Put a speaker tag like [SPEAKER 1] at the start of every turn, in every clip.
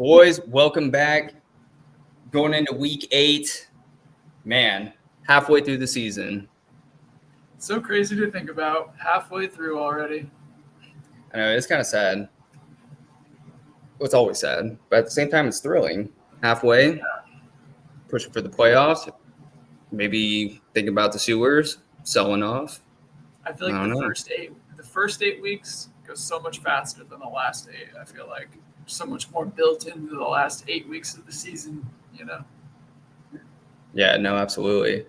[SPEAKER 1] Boys, welcome back. Going into week 8. Man, halfway through the season.
[SPEAKER 2] So crazy to think about. Halfway through already.
[SPEAKER 1] I know, it's kind of sad. Well, it's always sad, but at the same time, it's thrilling. Halfway, pushing for the playoffs. Maybe thinking about the sewers, selling off.
[SPEAKER 2] I feel like the first 8 weeks go so much faster than the last 8. I feel like so much more built into the last 8 weeks of the season, you know?
[SPEAKER 1] Yeah, no, absolutely.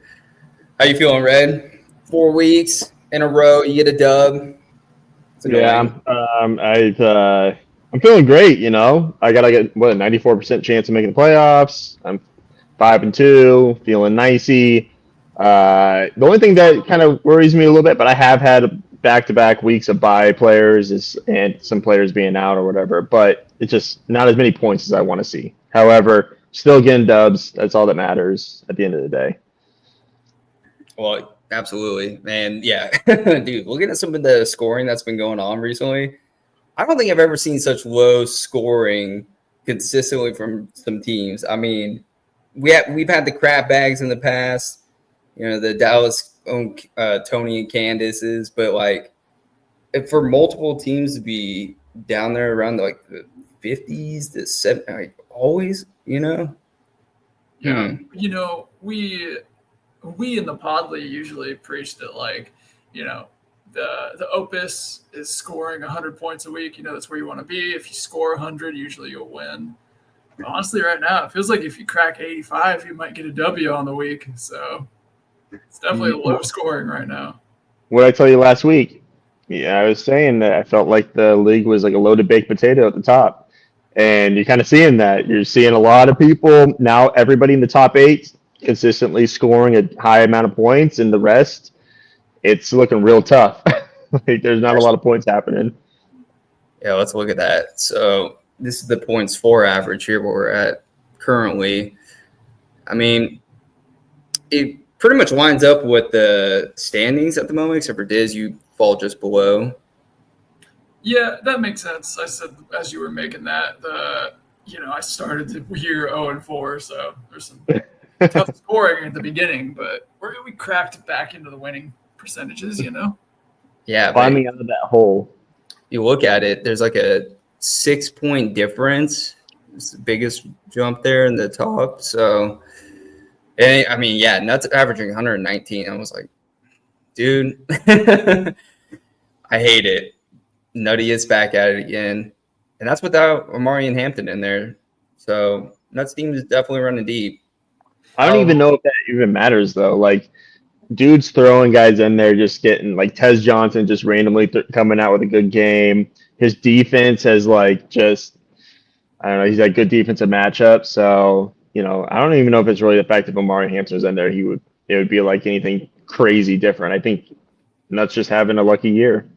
[SPEAKER 1] How you feeling, Red? 4 weeks in a row, you get a dub.
[SPEAKER 3] I'm feeling great. I gotta get a 94% chance of making the playoffs. I'm 5-2, feeling nicey. The only thing that kind of worries me a little bit, but I have had back-to-back weeks of bye players and some players being out or whatever, but it's just not as many points as I want to see. However, still getting dubs. That's all that matters at the end of the day.
[SPEAKER 1] Well, absolutely. And yeah, dude, looking at some of the scoring that's been going on recently, I don't think I've ever seen such low scoring consistently from some teams. I mean, we've had the crap bags in the past, the Dallas own Tony and Candace's, but like for multiple teams to be down there around the 50s to 70s, like always,
[SPEAKER 2] Yeah. We in the Podly usually preach that the Opus is scoring 100 points a week. That's where you want to be. If you score 100, usually you'll win. But honestly, right now, it feels like if you crack 85, you might get a W on the week. So it's definitely low scoring right now.
[SPEAKER 3] What did I tell you last week? Yeah, I was saying that I felt like the league was like a loaded baked potato at the top. And you're kind of seeing that. You're seeing a lot of people now, everybody in the top 8 consistently scoring a high amount of points, and the rest, it's looking real tough. There's not a lot of points happening.
[SPEAKER 1] Yeah, let's look at that. So this is the points for average here where we're at currently. I mean, it pretty much lines up with the standings at the moment, except for Diz, you fall just below.
[SPEAKER 2] Yeah, that makes sense. I said as you were making that, I started the year 0-4, so there's some tough scoring at the beginning, but we cracked back into the winning percentages,
[SPEAKER 1] Yeah,
[SPEAKER 3] climbing out of that hole.
[SPEAKER 1] You look at it, there's like a 6-point difference. It's the biggest jump there in the top. So, and I mean, yeah, Nuts averaging 119. I was like, dude, I hate it. Nutty is back at it again. And that's without Amari and Hampton in there. So Nuts team is definitely running deep.
[SPEAKER 3] I don't even know if that even matters, though. Like, dudes throwing guys in there, just getting like Tez Johnson just randomly coming out with a good game. His defense has I don't know, he's got good defensive matchup. So, I don't even know if it's really the fact that Amari Hampton's in there. It would be like anything crazy different. I think Nuts just having a lucky year.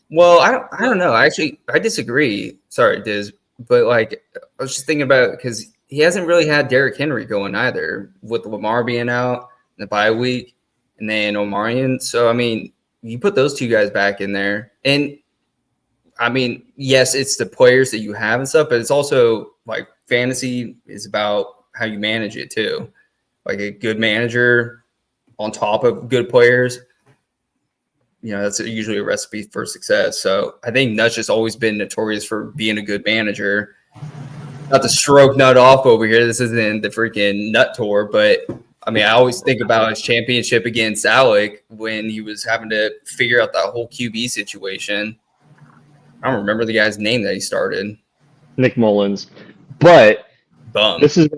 [SPEAKER 1] Well, I don't know. Actually, I disagree. Sorry, Diz. But I was just thinking about it because he hasn't really had Derrick Henry going either, with Lamar being out in the bye week and then Omarion. So, I mean, you put those two guys back in there. And, I mean, yes, it's the players that you have and stuff, but it's also fantasy is about how you manage it too. Like a good manager on top of good players, that's usually a recipe for success. So I think Nuts just always been notorious for being a good manager. Not to stroke Nut off over here. This isn't the freaking Nut tour, but I mean, I always think about his championship against Alec when he was having to figure out that whole QB situation. I don't remember the guy's name that he started.
[SPEAKER 3] Nick Mullins. But this is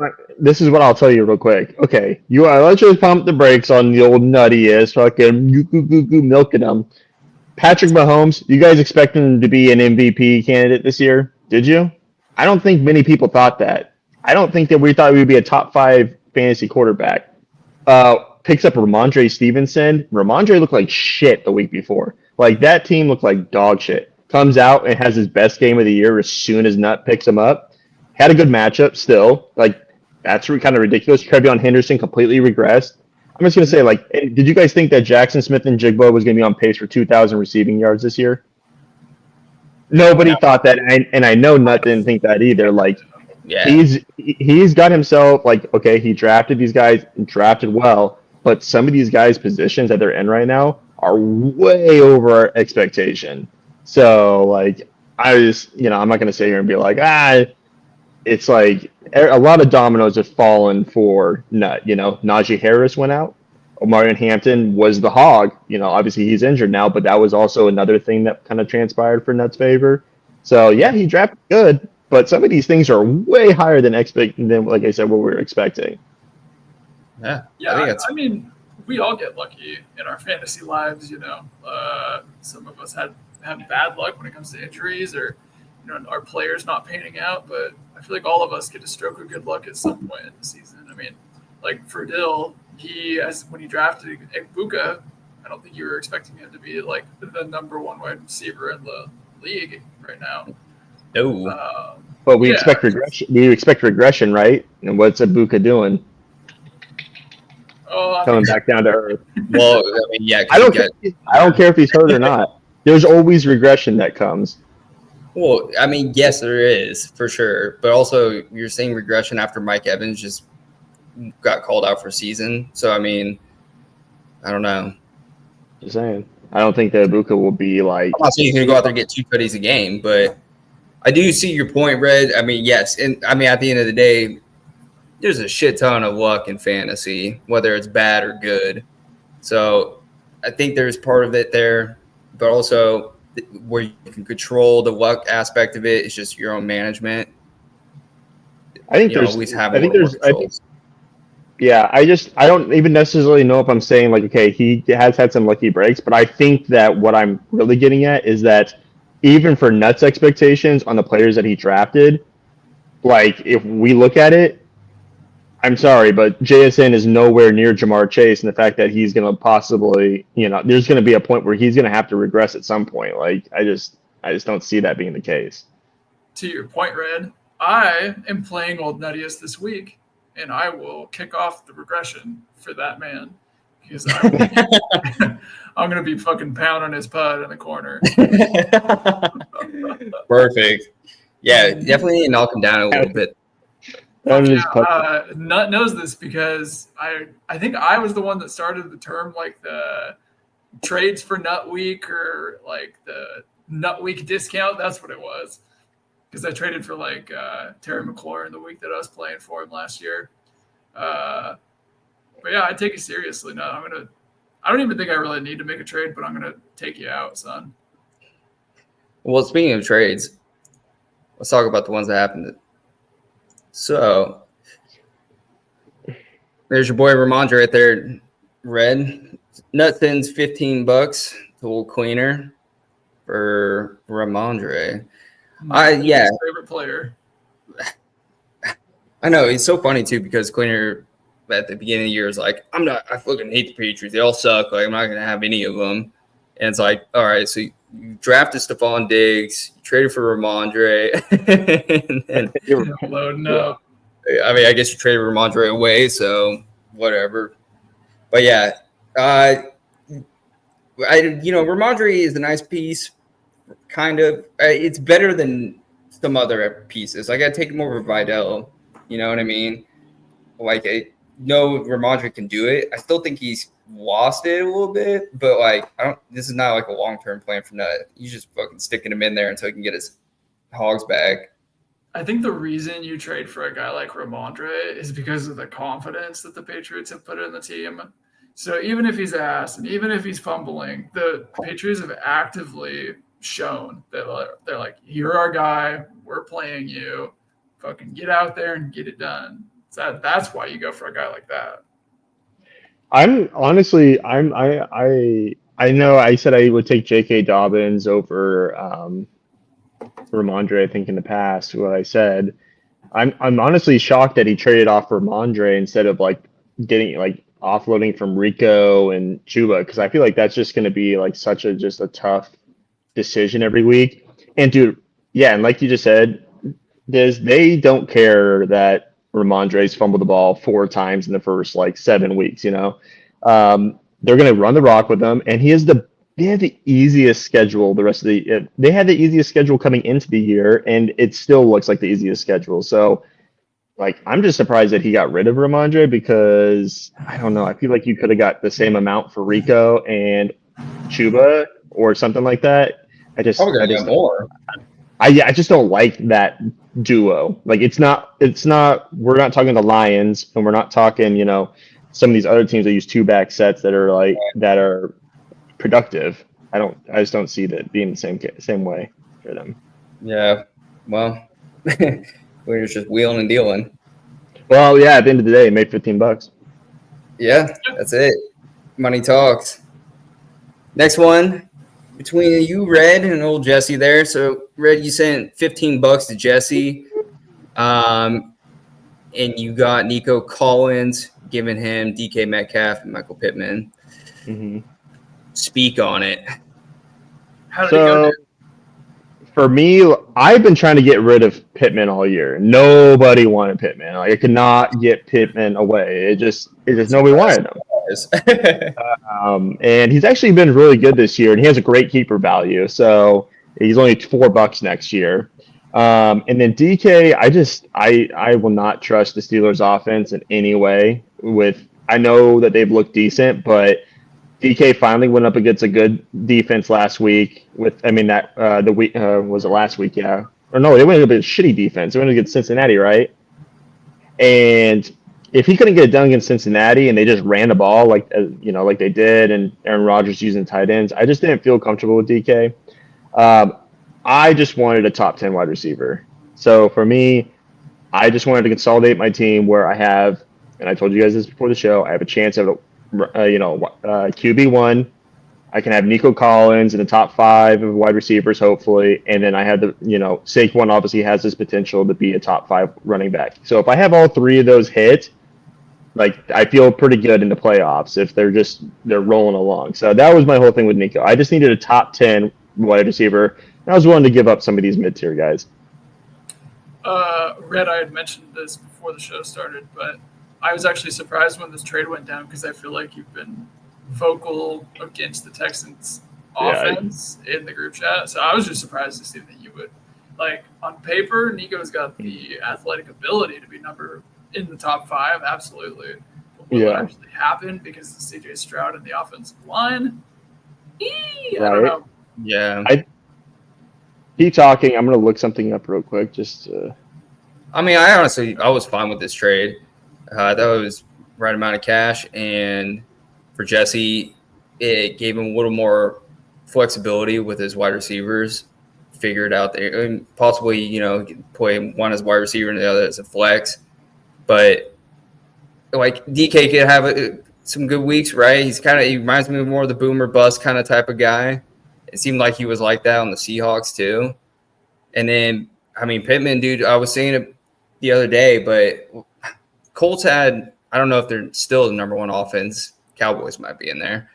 [SPEAKER 3] what I'll tell you real quick. Okay, let's just pump the brakes on the old Nutty fucking milking him. Patrick Mahomes, you guys expecting him to be an MVP candidate this year? Did you? I don't think many people thought that. I don't think that we thought we would be a top 5 fantasy quarterback. Picks up Ramondre Stevenson. Ramondre looked like shit the week before. That team looked like dog shit. Comes out and has his best game of the year as soon as Nut picks him up. Had a good matchup still. That's kind of ridiculous. Trevion Henderson completely regressed. I'm just going to say, did you guys think that Jackson Smith and Jigbo was going to be on pace for 2,000 receiving yards this year? Nobody thought that, and I know Nut didn't think that either.
[SPEAKER 1] Yeah.
[SPEAKER 3] He's got himself like, okay, he drafted these guys and drafted well, but some of these guys' positions that they're in right now are way over our expectation. So like I just, I'm not gonna sit here and be like, it's like a lot of dominoes have fallen for Nut. Najee Harris went out. Omarion Hampton was the hog. Obviously he's injured now, but that was also another thing that kind of transpired for Nut's favor. So yeah, he drafted good, but some of these things are way higher than like I said, what we were expecting.
[SPEAKER 1] Yeah.
[SPEAKER 2] Yeah, I mean, we all get lucky in our fantasy lives. Some of us have bad luck when it comes to injuries or our players not panning out, but I feel like all of us get a stroke of good luck at some point in the season. I mean, like for Dill, when he drafted Ibuka, I don't think you were expecting him to be like the number one wide receiver in the league right now.
[SPEAKER 1] No.
[SPEAKER 3] But we expect regression. We expect regression, right? And what's Ibuka doing? Coming back down to earth.
[SPEAKER 1] Well, I mean, yeah.
[SPEAKER 3] I don't care if he's hurt or not. There's always regression that comes.
[SPEAKER 1] Well, I mean, yes, there is for sure, but also you're seeing regression after Mike Evans just got called out for season. So I mean, I don't know.
[SPEAKER 3] Just saying, I don't think that Ibuka will be like.
[SPEAKER 1] I'm not saying he's gonna go out there and get 2 tutties a game, but I do see your point, Red. I mean, yes, and I mean at the end of the day, there's a shit ton of luck in fantasy, whether it's bad or good. So I think there's part of it there, but also where you can control the luck aspect of it is just your own management.
[SPEAKER 3] I think there's always have. I think there's. I don't even necessarily know if I'm saying like, okay, he has had some lucky breaks, but I think that what I'm really getting at is that even for Nuts expectations on the players that he drafted, like if we look at it, I'm sorry, but JSN is nowhere near Jamar Chase, and the fact that he's going to possibly, there's going to be a point where he's going to have to regress at some point. Like I just don't see that being the case.
[SPEAKER 2] To your point, Red, I am playing Old Nuttiest this week, and I will kick off the regression for that man because I'm going to be fucking pounding his pud in the corner.
[SPEAKER 1] Perfect. Yeah, definitely knock him down a little bit.
[SPEAKER 2] Nut knows this because I think I was the one that started the term like the trades for Nut Week or like the Nut Week discount. That's what it was because I traded for like Terry McLaurin the week that I was playing for him last year. But yeah, I take it seriously now. I don't even think I really need to make a trade, but I'm gonna take you out, son.
[SPEAKER 1] Well, speaking of trades, let's talk about the ones that happened. So there's your boy Ramondre right there, Red. Nut sends $15 to old Cleaner for Ramondre.
[SPEAKER 2] Favorite player.
[SPEAKER 1] I know it's so funny too because Cleaner at the beginning of the year is like, I fucking hate the Patriots. They all suck. Like I'm not gonna have any of them. And it's like, all right, so you drafted Stephon Diggs, you traded for Ramondre, and then
[SPEAKER 2] you're loading up.
[SPEAKER 1] I mean, I guess you traded Ramondre away, so whatever. But yeah, Ramondre is a nice piece, kind of. It's better than some other pieces. Like I take more of a Vidal. You know what I mean? Like Ramondre can do it. I still think he's lost it a little bit, but like this is not like a long-term plan for Nut. He's just fucking sticking him in there until he can get his hogs back.
[SPEAKER 2] I think the reason you trade for a guy like Ramondre is because of the confidence that the Patriots have put in the team. So even if he's ass and even if he's fumbling, the Patriots have actively shown that they're like, you're our guy, we're playing you, fucking get out there and get it done. So that's why you go for a guy like that.
[SPEAKER 3] I know I said I would take J.K. Dobbins over Ramondre, I think in the past, what I said. I'm honestly shocked that he traded off Ramondre instead of like getting like offloading from Rico and Chuba, because I feel like that's just going to be like such a tough decision every week. And dude, yeah, and like you just said, they don't care that Ramondre's fumbled the ball 4 times in the first like 7 weeks. They're going to run the rock with him, and they have the easiest schedule the rest of the. They had the easiest schedule coming into the year, and it still looks like the easiest schedule. So like I'm just surprised that he got rid of Ramondre because I don't know. I feel like you could have got the same amount for Rico and Chuba or something like that.
[SPEAKER 1] Probably gonna get more.
[SPEAKER 3] I just don't like that duo. Like it's not we're not talking the Lions and we're not talking, some of these other teams that use two back sets that are productive. I just don't see that being the same way for them.
[SPEAKER 1] Yeah. Well, we're just wheeling and dealing.
[SPEAKER 3] Well, yeah, at the end of the day, it made $15.
[SPEAKER 1] Yeah, that's it. Money talks. Next one. Between you, Red, and old Jesse there. So, Red, you sent $15 to Jesse. And you got Nico Collins, giving him DK Metcalf and Michael Pittman.
[SPEAKER 3] Mm-hmm.
[SPEAKER 1] Speak on it.
[SPEAKER 2] How did it go down?
[SPEAKER 3] For me, I've been trying to get rid of Pittman all year. Nobody wanted Pittman. Like I could not get Pittman away. It just nobody wanted him. And he's actually been really good this year, and he has a great keeper value. So he's only $4 next year. And then DK, I will not trust the Steelers' offense in any way. I know that they've looked decent, but DK finally went up against a good defense last week. Was it last week? Yeah, or no, they went up against a shitty defense. They went against Cincinnati, right? And if he couldn't get it done against Cincinnati and they just ran the ball like they did, and Aaron Rodgers using tight ends, I just didn't feel comfortable with DK. I just wanted a top 10 wide receiver. So for me, I just wanted to consolidate my team where I have, and I told you guys this before the show, I have a chance of QB1. I can have Nico Collins in the top 5 of wide receivers, hopefully. And then I have Saquon obviously has this potential to be a top 5 running back. So if I have all 3 of those hit, like I feel pretty good in the playoffs if they're rolling along. So that was my whole thing with Nico. I just needed a top 10 wide receiver. And I was willing to give up some of these mid-tier guys.
[SPEAKER 2] Red, I had mentioned this before the show started, but I was actually surprised when this trade went down because I feel like you've been vocal against the Texans' offense in the group chat. So I was just surprised to see that you would, like, on paper, Nico's got the athletic ability to be in the top 5, absolutely. But will it actually happen because of CJ Stroud and the offensive line? I don't know.
[SPEAKER 1] Yeah.
[SPEAKER 3] Keep talking. I'm going to look something up real quick.
[SPEAKER 1] I was fine with this trade. That was right amount of cash, and for Jesse, it gave him a little more flexibility with his wide receivers. Figure it out there, and possibly play one as wide receiver and the other as a flex. But like DK could have some good weeks, right? He reminds me more of the boomer bust kind of type of guy. It seemed like he was like that on the Seahawks too. And then Pittman, dude, I was saying it the other day, but Colts had, I don't know if they're still the number 1 offense. Cowboys might be in there.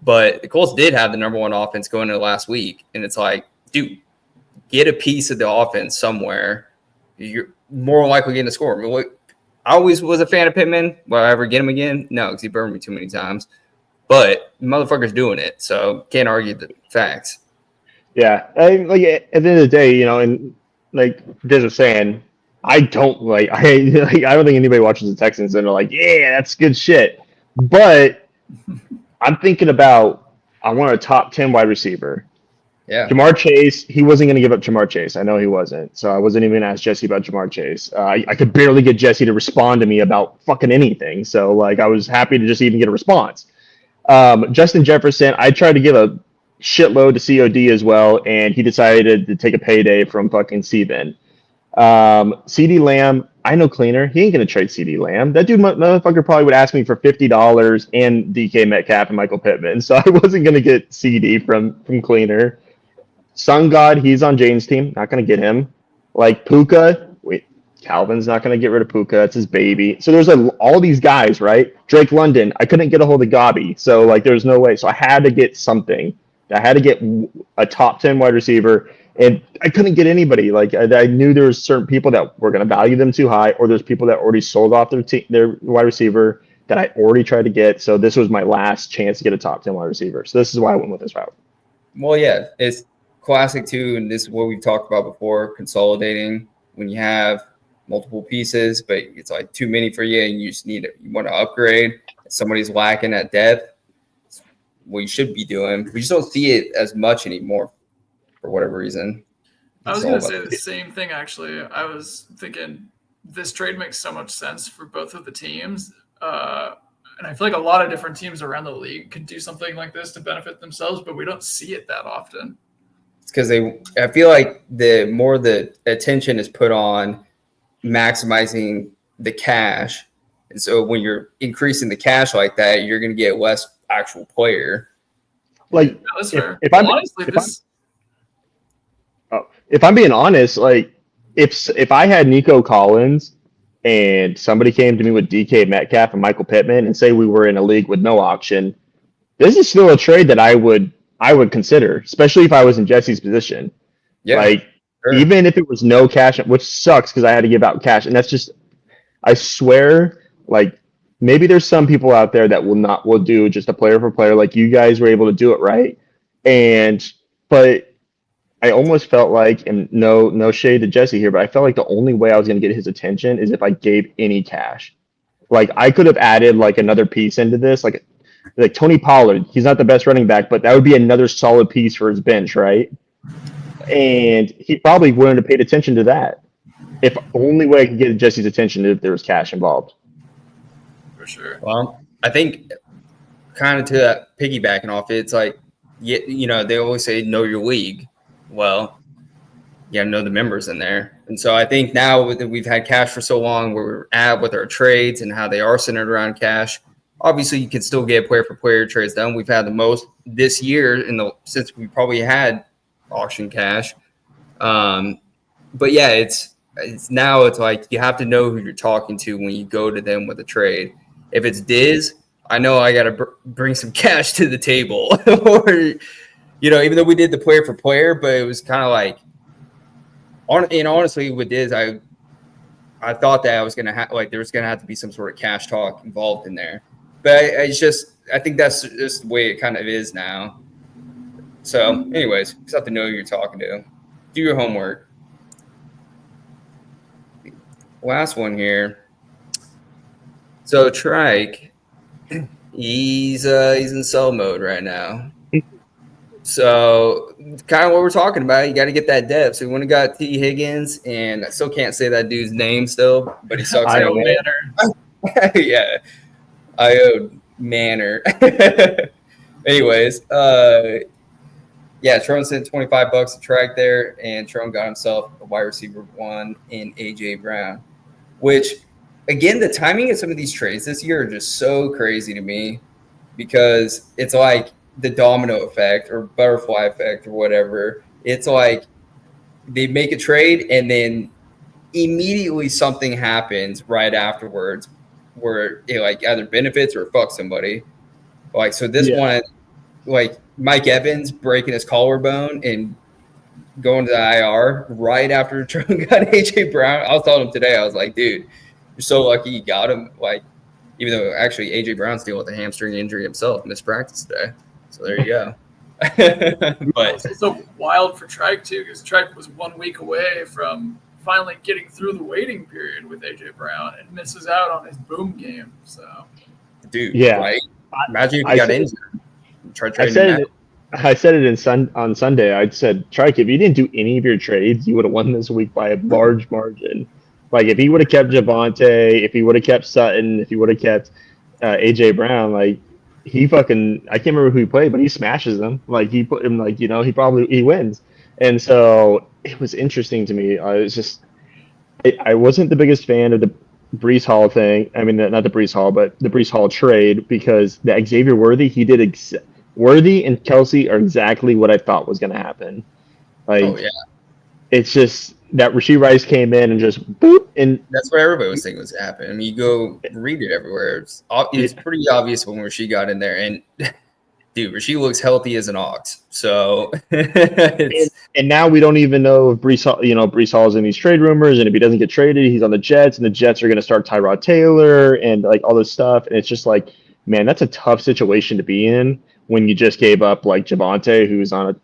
[SPEAKER 1] But the Colts did have the number 1 offense going into last week. And it's like, dude, get a piece of the offense somewhere. You're more likely getting a score. I always was a fan of Pittman. Will I ever get him again? No, because he burned me too many times. But the motherfucker's doing it. So can't argue the facts.
[SPEAKER 3] Yeah. At the end of the day, and like Diz was saying, I don't think anybody watches the Texans and are like, yeah, that's good shit. But I'm thinking about, I want a top 10 wide receiver.
[SPEAKER 1] Yeah.
[SPEAKER 3] Jamar Chase, he wasn't going to give up Jamar Chase. I know he wasn't. So I wasn't even going to ask Jesse about Jamar Chase. I could barely get Jesse to respond to me about fucking anything. So I was happy to just even get a response. Justin Jefferson, I tried to give a shitload to COD as well, and he decided to take a payday from fucking CBN. CD Lamb, I know Cleaner. He ain't gonna trade CD Lamb. That dude, motherfucker, probably would ask me for $50 and DK Metcalf and Michael Pittman. So I wasn't gonna get CD from Cleaner. Sun God, he's on Jane's team. Not gonna get him. Like Puka, Calvin's not gonna get rid of Puka. That's his baby. So there's all these guys, right? Drake London, I couldn't get a hold of Gabi. So there's no way. So I had to get something. I had to get a top 10 wide receiver. And I couldn't get anybody. I knew there was certain people that were going to value them too high, or there's people that already sold off their wide receiver that I already tried to get. So this was my last chance to get a top 10 wide receiver. So this is why I went with this route.
[SPEAKER 1] Well, yeah, it's classic too, and this is what we've talked about before: consolidating. When you have multiple pieces, but it's like too many for you, and you just you want to upgrade. If somebody's lacking at depth, it's what you should be doing. We just don't see it as much anymore for whatever reason.
[SPEAKER 2] I was going to say the same thing, actually. I was thinking this trade makes so much sense for both of the teams. And I feel like a lot of different teams around the league can do something like this to benefit themselves, but we don't see it that often.
[SPEAKER 1] It's because I feel like the more the attention is put on maximizing the cash. And so when you're increasing the cash like that, you're going to get less actual player.
[SPEAKER 3] Like,
[SPEAKER 2] no, that's fair.
[SPEAKER 3] If I'm being honest, like if I had Nico Collins and somebody came to me with DK Metcalf and Michael Pittman and say we were in a league with no auction, this is still a trade that I would consider, especially if I was in Jesse's position. Yeah, like sure. Even if it was no cash, which sucks because I had to give out cash, and that's just, I swear, like maybe there's some people out there that will do just a player for player, like you guys were able to do it, right? But I almost felt like, and no shade to Jesse here, but I felt like the only way I was going to get his attention is if I gave any cash. Like I could have added like another piece into this, like Tony Pollard. He's not the best running back, but that would be another solid piece for his bench, right? And he probably wouldn't have paid attention to that. If only way I could get Jesse's attention if there was cash involved.
[SPEAKER 2] For sure.
[SPEAKER 1] Well, I think kind of to that piggybacking off it, it's like, you know, they always say know your league. Well, you got to know the members in there. And so I think now that we've had cash for so long, where we're at with our trades and how they are centered around cash, obviously you can still get player for player trades done. We've had the most this year since we probably had auction cash. But yeah, it's now it's like you have to know who you're talking to when you go to them with a trade. If it's Diz, I know I got to bring some cash to the table. Or, you know, even though we did the player for player, but it was kind of like, honestly, with Diz, I thought that I was gonna there was gonna have to be some sort of cash talk involved in there. But I think that's just the way it kind of is now. So, anyways, you just have to know who you're talking to. Do your homework. Last one here. So Trike, he's in sell mode right now. So kind of what we're talking about, you got to get that depth. So we went and got T. Higgins, and I still can't say that dude's name still, but he sucks.
[SPEAKER 2] Io Manor.
[SPEAKER 1] Yeah, Io Manor. Anyways, yeah, Tron sent $25 to Trike there, and Tron got himself a wide receiver 1 in AJ Brown, which, again, the timing of some of these trades this year are just so crazy to me, because it's like the domino effect or butterfly effect or whatever. It's like they make a trade and then immediately something happens right afterwards where it like either benefits or fucks somebody. Like, so this one, like Mike Evans breaking his collarbone and going to the IR right after Trump got AJ Brown. I was telling him today, I was like, dude, you're so lucky you got him. Like, even though actually AJ Brown's dealing with a hamstring injury himself, missed practice today. So there you go. But
[SPEAKER 2] it's so wild for Trike too, because Trike was 1 week away from finally getting through the waiting period with AJ Brown and misses out on his boom game. So,
[SPEAKER 1] dude, right? Imagine if he got injured.
[SPEAKER 3] I said it on Sunday. I said, Trike, if you didn't do any of your trades, you would have won this week by a large margin. Like if he would have kept Javonte, if he would have kept Sutton, if he would have kept AJ Brown, like he fucking, I can't remember who he played, but he smashes them. Like he put him, like, you know, he wins. And so it was interesting to me. I was just, I wasn't the biggest fan of the Breece Hall thing. I mean, not the Breece Hall, but the Breece Hall trade, because the Xavier Worthy, Worthy and Kelsey are exactly what I thought was going to happen. Like, it's just that Rashee Rice came in and just boop, and
[SPEAKER 1] that's what everybody was thinking was happening. I mean, you go read it everywhere. It's pretty obvious when Rashee got in there, and dude, Rashee looks healthy as an ox. So,
[SPEAKER 3] and now we don't even know if Breece Hall's in these trade rumors, and if he doesn't get traded, he's on the Jets, and the Jets are going to start Tyrod Taylor and like all this stuff, and it's just like, man, that's a tough situation to be in when you just gave up like Javonte, who's on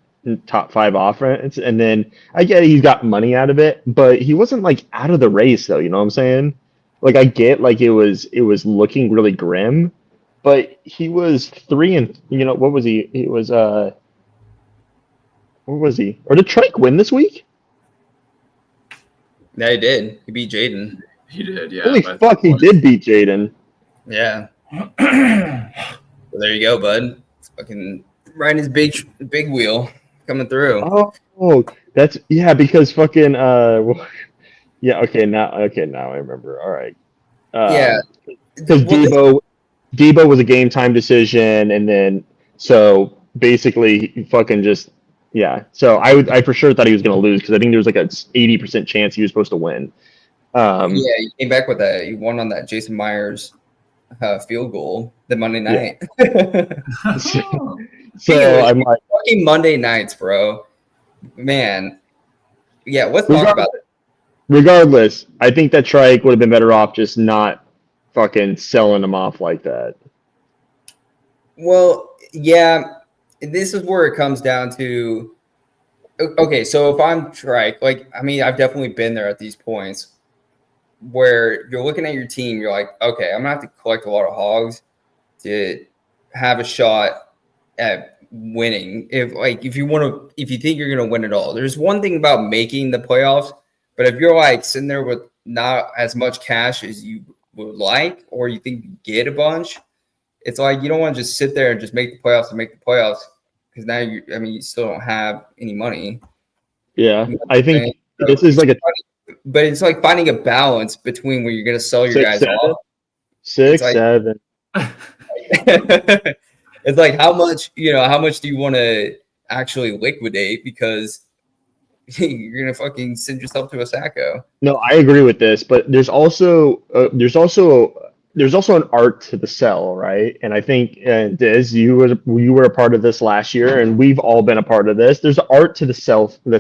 [SPEAKER 3] top 5 offense. And then I get he's got money out of it, but he wasn't like out of the race though. You know what I'm saying? Like I get like it was looking really grim, but he was 3 and what was he? He was where was he? Or did Trike win this week?
[SPEAKER 1] Yeah, he did. He beat Jaden.
[SPEAKER 2] He did, yeah.
[SPEAKER 3] Holy fuck, he did beat Jaden.
[SPEAKER 1] Yeah. Well, there you go, bud. Fucking riding his big wheel coming through.
[SPEAKER 3] Oh, that's because fucking yeah. Okay, now I remember. All right.
[SPEAKER 1] Yeah,
[SPEAKER 3] because Debo was a game time decision, and then so basically he fucking just So I for sure thought he was gonna lose because I think there was like a 80% chance he was supposed to win.
[SPEAKER 1] Yeah, he came back with that. He won on that Jason Myers field goal the Monday night.
[SPEAKER 3] So I'm like,
[SPEAKER 1] fucking Monday nights, bro. Man, yeah. Let's talk about it.
[SPEAKER 3] Regardless, I think that Trike would have been better off just not fucking selling him off like that.
[SPEAKER 1] Well, yeah, this is where it comes down to. Okay, so if I'm Trike, like, I mean, I've definitely been there at these points where you're looking at your team, you're like, okay, I'm gonna have to collect a lot of hogs to have a shot at winning. If you think you're gonna win it all, there's one thing about making the playoffs, but if you're like sitting there with not as much cash as you would like, or you think you get a bunch, it's like you don't want to just sit there and just make the playoffs and make the playoffs because now you still don't have any money.
[SPEAKER 3] Yeah, I think this is like
[SPEAKER 1] but it's like finding a balance between where you're going to sell your guys off.
[SPEAKER 3] 6, 7.
[SPEAKER 1] It's like how much do you want to actually liquidate because you're going to fucking send yourself to a sacco.
[SPEAKER 3] No, I agree with this, but there's also an art to the sell, right? And I think Diz, you were a part of this last year, and we've all been a part of this. There's an art to the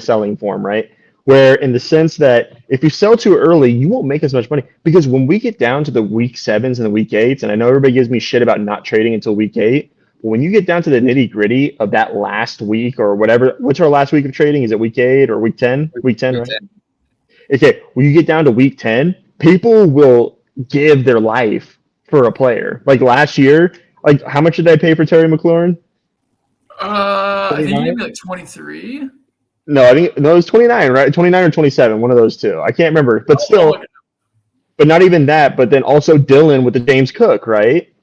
[SPEAKER 3] selling form, right? Where in the sense that if you sell too early, you won't make as much money. Because when we get down to the week 7s and the week 8s, and I know everybody gives me shit about not trading until week 8, but when you get down to the nitty gritty of that last week or whatever, what's our last week of trading? Is it week 8 or week 10? Week 10, right? 10. Okay, when you get down to week 10, people will give their life for a player. Like last year, like how much did I pay for Terry McLaurin?
[SPEAKER 2] I think you gave me like 23.
[SPEAKER 3] No, it was 29, right? 29 or 27, one of those two. I can't remember, but still, but not even that. But then also Dylan with the James Cook, right?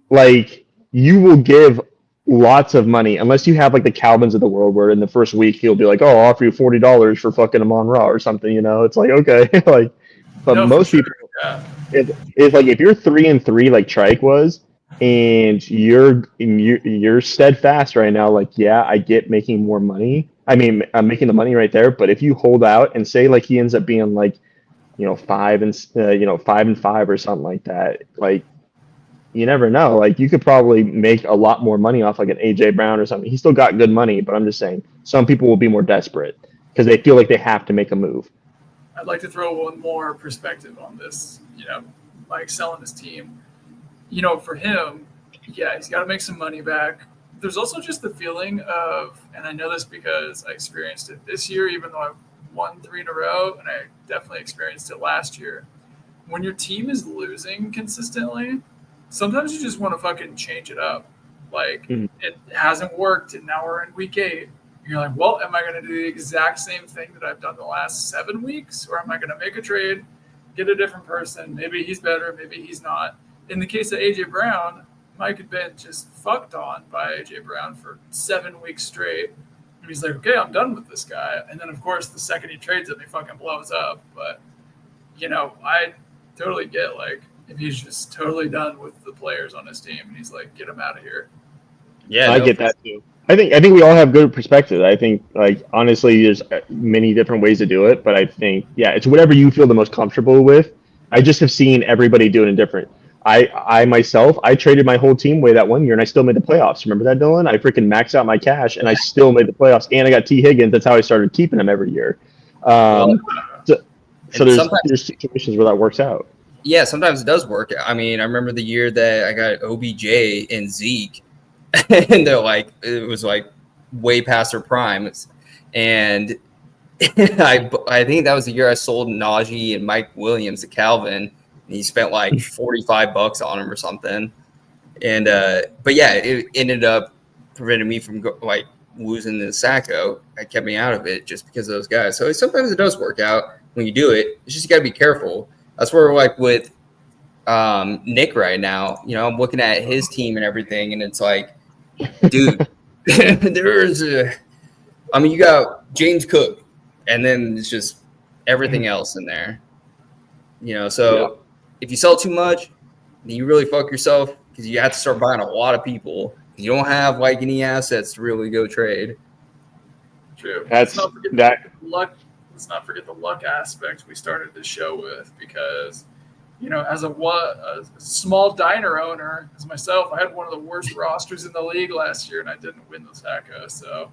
[SPEAKER 3] Like you will give lots of money unless you have like the Calvins of the world, where in the first week he'll be like, "Oh, I'll offer you $40 for fucking Amon Ra or something," you know? It's like okay, like, but no, most people, it's like if you're 3-3 like Trike was. And you're steadfast right now. Like, yeah, I get making more money. I mean, I'm making the money right there. But if you hold out and say like he ends up being like, 5 and 5 or something like that, like you never know. Like you could probably make a lot more money off like an AJ Brown or something. He still got good money, but I'm just saying some people will be more desperate because they feel like they have to make a move.
[SPEAKER 2] I'd like to throw one more perspective on this. Like selling his team. For him, yeah, he's got to make some money back. There's also just the feeling of, and I know this because I experienced it this year, even though I've won 3 in a row, and I definitely experienced it last year. When your team is losing consistently, sometimes you just want to fucking change it up. Like, It hasn't worked, and now we're in week 8. You're like, well, am I going to do the exact same thing that I've done the last 7 weeks? Or am I going to make a trade, get a different person? Maybe he's better, maybe he's not. In the case of AJ Brown, Mike had been just fucked on by AJ Brown for 7 weeks straight. And he's like, okay, I'm done with this guy. And then, of course, the second he trades him, he fucking blows up. But, I totally get, like, if he's just totally done with the players on his team and he's like, get him out of here.
[SPEAKER 3] Yeah, I get that too. I think we all have good perspective. I think, like, honestly, there's many different ways to do it. But I think, it's whatever you feel the most comfortable with. I just have seen everybody do it different. I myself, I traded my whole team away that one year, and I still made the playoffs. Remember that, Dylan? I freaking maxed out my cash, and I still made the playoffs. And I got T. Higgins. That's how I started keeping him every year. So there's situations where that works out.
[SPEAKER 1] Yeah, sometimes it does work. I mean, I remember the year that I got OBJ and Zeke, and they're like, it was like way past their primes. And I think that was the year I sold Najee and Mike Williams to Calvin, and he spent like $45 on him or something. And but yeah, it ended up preventing me from losing the Sacco. It kept me out of it just because of those guys. So sometimes it does work out when you do it. It's just you got to be careful. That's where like with Nick right now, you know, I'm looking at his team and everything, and it's like, dude, I mean, you got James Cook, and then it's just everything else in there. You know, so if you sell too much, then you really fuck yourself because you have to start buying a lot of people. You don't have like any assets to really go trade.
[SPEAKER 2] True.
[SPEAKER 3] Let's not forget
[SPEAKER 2] the luck aspect we started this show with, because you know, as a small diner owner, as myself, I had one of the worst rosters in the league last year, and I didn't win the Sacco. So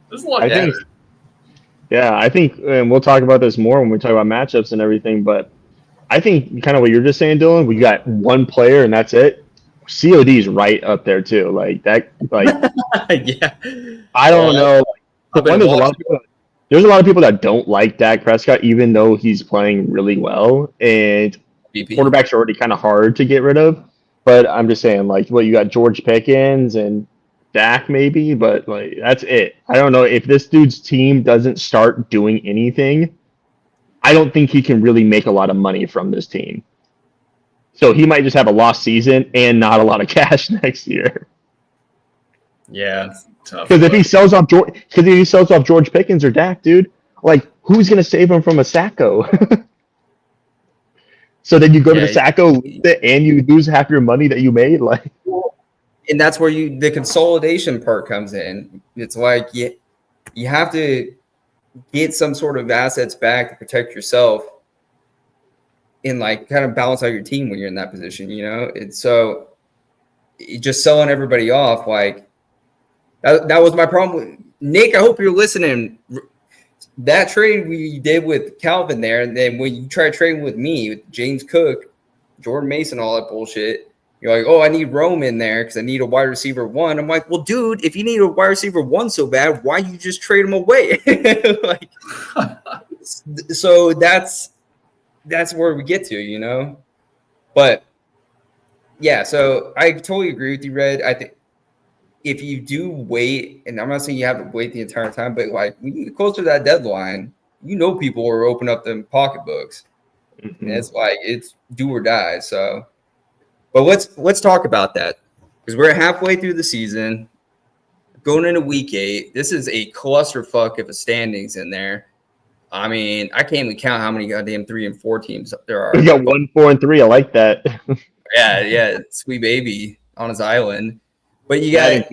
[SPEAKER 2] there's a lot.
[SPEAKER 3] I think, and we'll talk about this more when we talk about matchups and everything. But I think kind of what you're just saying, Dylan. We got one player, and that's it. COD is right up there too. Like that. Like
[SPEAKER 1] yeah.
[SPEAKER 3] I don't know. There's a lot of people that don't like Dak Prescott, even though he's playing really well, and quarterbacks are already kind of hard to get rid of. But I'm just saying, like, you got George Pickens and Dak maybe, but like that's it. I don't know if this dude's team doesn't start doing anything. I don't think he can really make a lot of money from this team. So he might just have a lost season and not a lot of cash next year.
[SPEAKER 1] Yeah,
[SPEAKER 3] because if he sells off George Pickens or Dak, dude, like who's gonna save him from a Sacco? So then you go to the Sacco and you lose half your money that you made, like.
[SPEAKER 1] And that's where the consolidation part comes in. It's like you have to get some sort of assets back to protect yourself and like kind of balance out your team when you're in that position, you know? It's so just selling everybody off, like that was my problem with Nick. I hope you're listening. That trade we did with Calvin there, and then when you try trading with me, with James Cook, Jordan Mason, all that bullshit, you're like, oh, I need Rome in there because I need a wide receiver 1. I'm like, well, dude, if you need a wide receiver 1 so bad, why you just trade him away? Like, so that's where we get to, you know. But yeah, so I totally agree with you, Red. I think if you do wait, and I'm not saying you have to wait the entire time, but like when you get closer to that deadline, you know people are opening up them pocketbooks. Mm-hmm. And it's like it's do or die. So, but let's talk about that because we're halfway through the season, going into week 8. This is a clusterfuck of a standings in there. I mean, I can't even count how many goddamn 3 and 4 teams there are.
[SPEAKER 3] You got 1, 4, and 3. I like that.
[SPEAKER 1] yeah, sweet baby on his island. But you got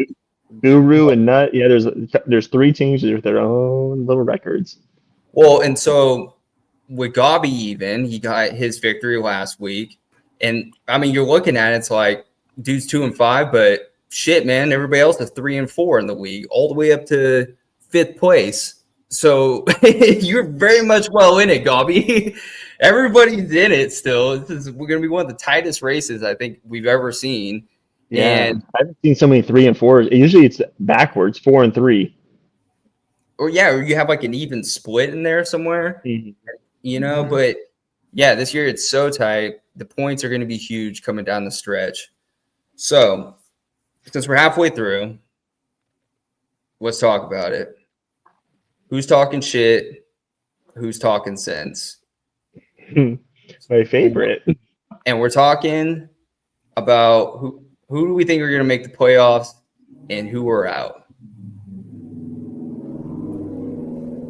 [SPEAKER 3] Guru and Nut. Yeah, there's 3 teams with their own little records.
[SPEAKER 1] Well, and so with Gobby, even he got his victory last week, and I mean, you're looking at it, it's like dude's 2 and 5, but shit, man, everybody else is 3 and 4 in the league, all the way up to 5th place. So you're very much well in it, Gobby. Everybody's in it still. We're going to be one of the tightest races I think we've ever seen.
[SPEAKER 3] Yeah,
[SPEAKER 1] and
[SPEAKER 3] I haven't seen so many 3 and 4s. Usually it's backwards, 4 and 3.
[SPEAKER 1] Or you have like an even split in there somewhere, you know. But yeah, this year it's so tight. The points are going to be huge coming down the stretch. So since we're halfway through, let's talk about it. Who's talking shit? Who's talking sense?
[SPEAKER 3] My favorite.
[SPEAKER 1] And we're talking about who do we think are going to make the playoffs and who are out.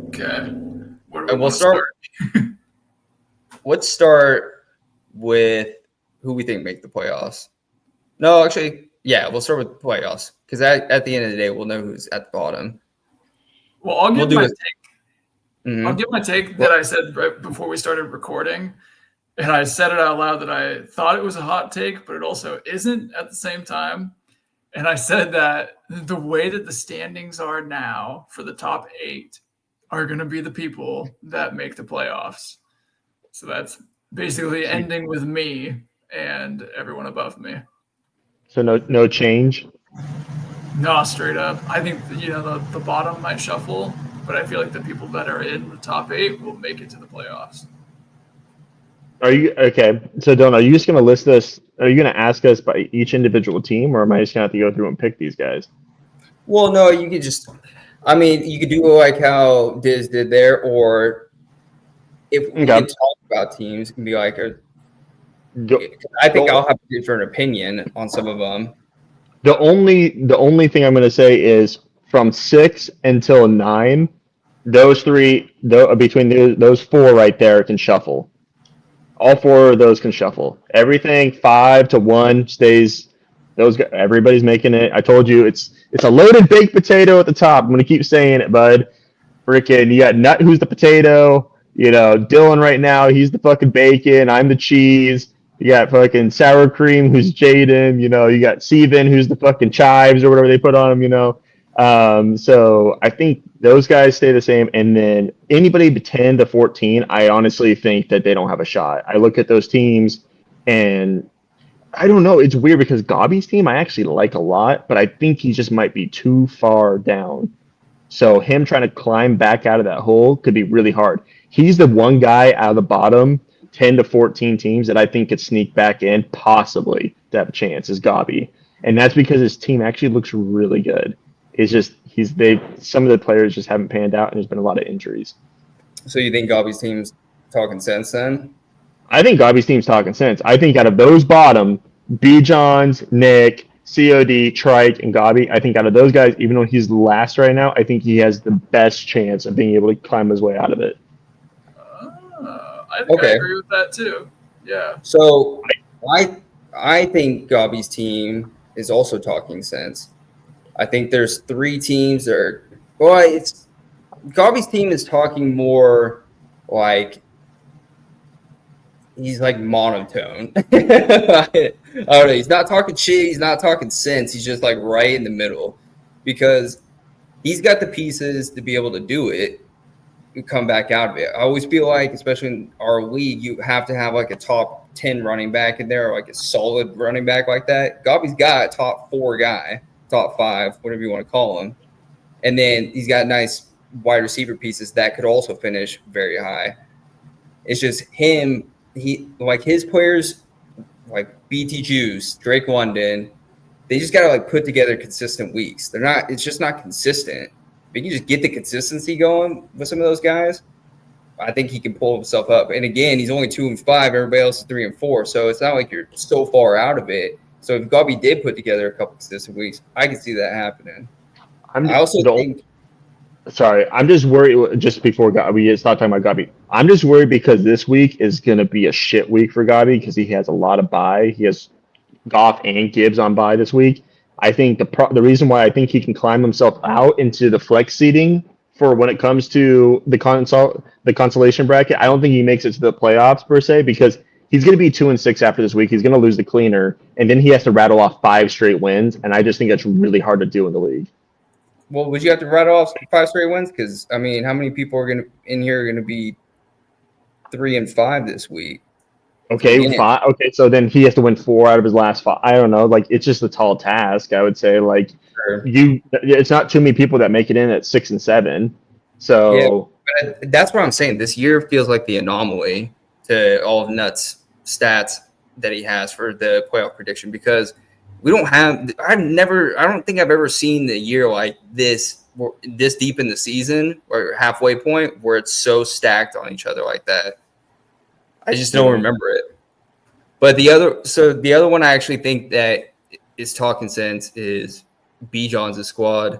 [SPEAKER 2] Okay.
[SPEAKER 1] We'll start. Let's start with who we think make the playoffs. No, actually, yeah, we'll start with playoffs because at the end of the day, we'll know who's at the bottom.
[SPEAKER 2] Well, I'll give my take. Mm-hmm. I'll give my take that I said right before we started recording, and I said it out loud that I thought it was a hot take, but it also isn't at the same time. And I said that the way that the standings are now for the top 8 are going to be the people that make the playoffs. So that's basically ending with me and everyone above me.
[SPEAKER 3] So no change?
[SPEAKER 2] No, straight up. I think the bottom might shuffle, but I feel like the people that are in the top 8 will make it to the playoffs.
[SPEAKER 3] Are you okay? So, Don, are you just going to list us? Are you going to ask us by each individual team, or am I just going to have to go through and pick these guys?
[SPEAKER 1] Well, no, you could just. I mean, you could do like how Diz did there, or if we can talk about teams and be like, I think I'll have a different opinion on some of them.
[SPEAKER 3] The only thing I'm going to say is from 6 until 9, those three, between those 4 right there, can shuffle. All 4 of those can shuffle. Everything 5 to 1 stays. Everybody's making it. I told you it's a loaded baked potato at the top. I'm going to keep saying it, bud. Freaking, you got Nut, who's the potato. Dylan right now, he's the fucking bacon. I'm the cheese. You got fucking sour cream, who's Jaden. You got Steven, who's the fucking chives or whatever they put on him. So I think those guys stay the same. And then anybody 10 to 14, I honestly think that they don't have a shot. I look at those teams and I don't know. It's weird because Gobby's team I actually like a lot, but I think he just might be too far down. So him trying to climb back out of that hole could be really hard. He's the one guy out of the bottom 10 to 14 teams that I think could sneak back in, possibly to have a chance, is Gobby. And that's because his team actually looks really good. It's just some of the players just haven't panned out, and there's been a lot of injuries.
[SPEAKER 1] So you think Gobby's team's talking sense then?
[SPEAKER 3] I think Gobby's team's talking sense. I think out of those bottom, B. Johns, Nick, COD, Trike, and Gobby, I think out of those guys, even though he's last right now, I think he has the best chance of being able to climb his way out of it.
[SPEAKER 2] I think I agree with that too. Yeah.
[SPEAKER 1] So I think Gobby's team is also talking sense. I think there's 3 teams that are Gobby's team is talking more like he's like monotone. I don't know. He's not talking shit. He's not talking sense. He's just like right in the middle because he's got the pieces to be able to do it and come back out of it. I always feel like, especially in our league, you have to have like a top 10 running back in there, or like a solid running back like that. Gobby's got a top 4 guy, top 5, whatever you want to call him. And then he's got nice wide receiver pieces that could also finish very high. It's just him. He like his players, like BT Juice, Drake London, they just gotta like put together consistent weeks. It's just not consistent. If you can just get the consistency going with some of those guys, I think he can pull himself up. And again, he's only 2 and 5. Everybody else is 3 and 4. So it's not like you're so far out of it. So if Gobby did put together a couple consistent weeks, I can see that happening.
[SPEAKER 3] Sorry, I'm just worried. Just before we start talking about Gobby, I'm just worried because this week is going to be a shit week for Gobby because he has a lot of bye. He has Goff and Gibbs on bye this week. I think the reason why I think he can climb himself out into the flex seating for when it comes to the consolation bracket, I don't think he makes it to the playoffs per se because he's going to be 2 and 6 after this week. He's going to lose the cleaner, and then he has to rattle off 5 straight wins, and I just think that's really hard to do in the league.
[SPEAKER 1] Well, would you have to rattle off 5 straight wins? Because I mean, how many people are in here are going to be 3 and 5 this week?
[SPEAKER 3] Okay, 5. Okay, so then he has to win 4 out of his last 5. I don't know. Like, it's just a tall task, I would say. Like, it's not too many people that make it in at 6 and 7. So
[SPEAKER 1] yeah, that's what I'm saying. This year feels like the anomaly to all of Nuts' stats that he has for the playoff prediction because we don't have. I don't think I've ever seen the year like this deep in the season or halfway point where it's so stacked on each other like that. I just don't remember it. But the other one I actually think that is talking sense is B. John's squad.